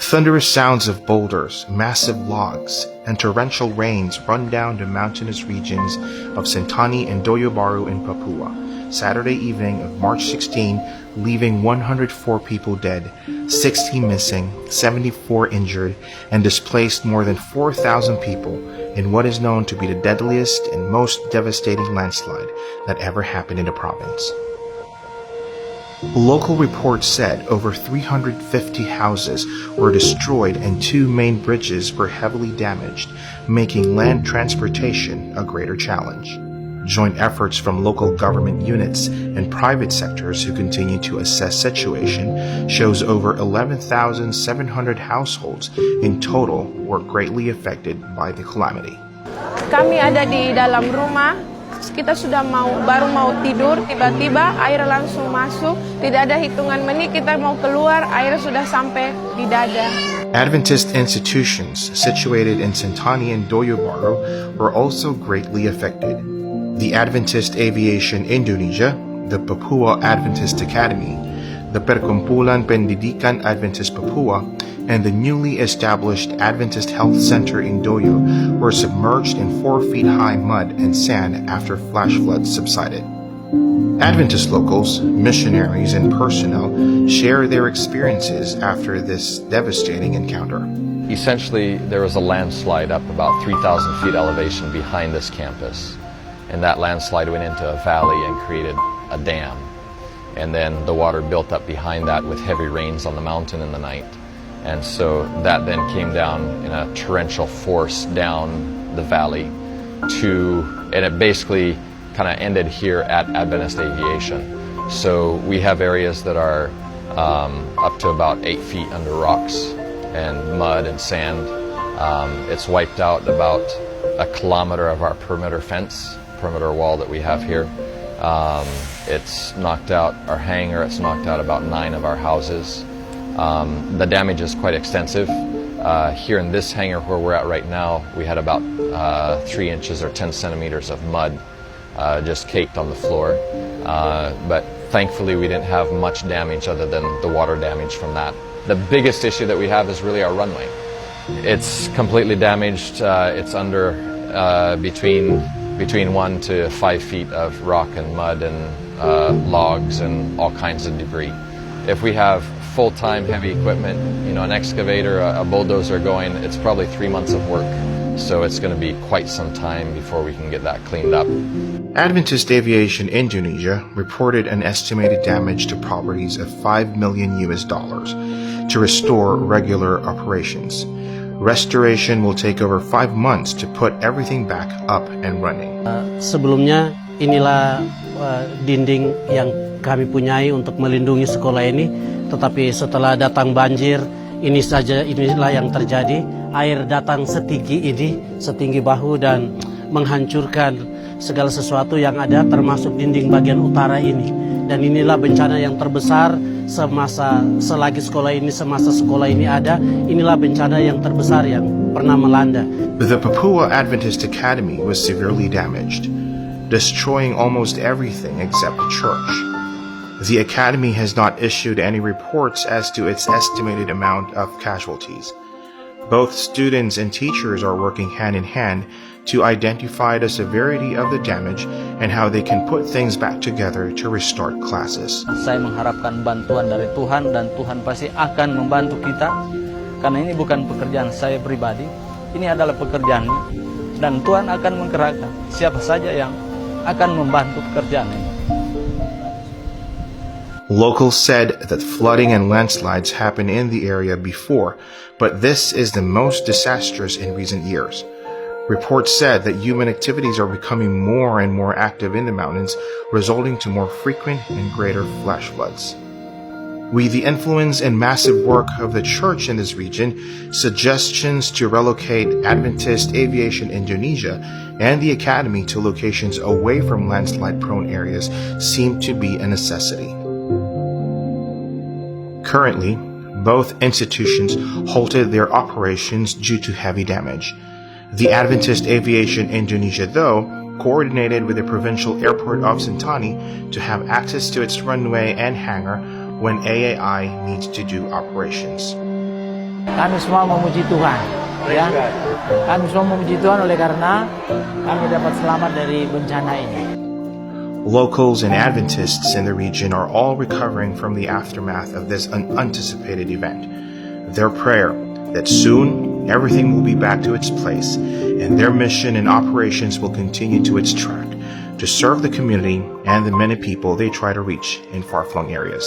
Thunderous sounds of boulders, massive logs, and torrential rains run down the mountainous regions of Sentani and Doyobaru in Papua, Saturday evening of March 16, leaving 104 people dead, 60 missing, 74 injured, and displaced more than 4,000 people in what is known to be the deadliest and most devastating landslide that ever happened in the province. Local reports said over 350 houses were destroyed and 2 main bridges were heavily damaged, making land transportation a greater challenge. Joint efforts from local government units and private sectors who continue to assess situation shows over 11,700 households in total were greatly affected by the calamity. Kami ada di dalam rumah, kita baru mau tidur, tiba-tiba air langsung masuk, tidak ada hitungan menit kita mau keluar, air sudah sampai di dada. Adventist institutions situated in Sentani and Doyobaru were also greatly affected. The Adventist Aviation Indonesia, the Papua Adventist Academy, the Perkumpulan Pendidikan Adventist Papua, and the newly established Adventist Health Center in Doyo were submerged in 4 feet high mud and sand after flash floods subsided. Adventist locals, missionaries, and personnel share their experiences after this devastating encounter. Essentially, there was a landslide up about 3,000 feet elevation behind this campus. And that landslide went into a valley and created a dam. And then the water built up behind that with heavy rains on the mountain in the night. And so that then came down in a torrential force down the valley and it basically kind of ended here at Adventist Aviation. So we have areas that are up to about 8 feet under rocks and mud and sand. It's wiped out about 1 kilometer of our perimeter wall that we have here. It's knocked out our hangar, it's knocked out about 9 of our houses. The damage is quite extensive. Here in this hangar where we're at right now, we had about 3 inches or 10 centimeters of mud just caked on the floor. But thankfully we didn't have much damage other than the water damage from that. The biggest issue that we have is really our runway. It's completely damaged. It's under between 1 to 5 feet of rock and mud and logs and all kinds of debris. If we have full-time heavy equipment, an excavator, a bulldozer going, it's probably 3 months of work. So it's going to be quite some time before we can get that cleaned up. Adventist Aviation Indonesia reported an estimated damage to properties of $5 million to restore regular operations. Restoration will take over 5 months to put everything back up and running. Sebelumnya, inilah dinding yang kami punyai untuk melindungi sekolah ini. Tetapi setelah datang banjir, inilah yang terjadi. Air datang setinggi bahu dan menghancurkan segala sesuatu yang ada, termasuk dinding bagian utara ini. Dan inilah bencana yang terbesar semasa sekolah ini ada. Inilah bencana yang terbesar yang pernah melanda. The Papua Adventist Academy was severely damaged, destroying almost everything except the church. The Academy has not issued any reports as to its estimated amount of casualties. Both students and teachers are working hand in hand to identify the severity of the damage and how they can put things back together to restart classes. Saya mengharapkan bantuan dari Tuhan dan Tuhan pasti akan membantu kita. Karena ini bukan pekerjaan saya pribadi, ini adalah pekerjaannya. Dan Tuhan akan menggerakkan siapa saja yang akan membantu pekerjaan ini. Locals said that flooding and landslides happened in the area before, but this is the most disastrous in recent years. Reports said that human activities are becoming more and more active in the mountains, resulting to more frequent and greater flash floods. With the influence and massive work of the church in this region, suggestions to relocate Adventist Aviation Indonesia and the Academy to locations away from landslide-prone areas seem to be a necessity. Currently, both institutions halted their operations due to heavy damage. The Adventist Aviation Indonesia, though, coordinated with the provincial airport of Sentani to have access to its runway and hangar when AAI needs to do operations. Kami semua memuji Tuhan, ya. Kami semua memuji Tuhan oleh karena kami dapat selamat dari bencana ini. Locals and Adventists in the region are all recovering from the aftermath of this unanticipated event. Their prayer that soon everything will be back to its place and their mission and operations will continue to its track to serve the community and the many people they try to reach in far-flung areas.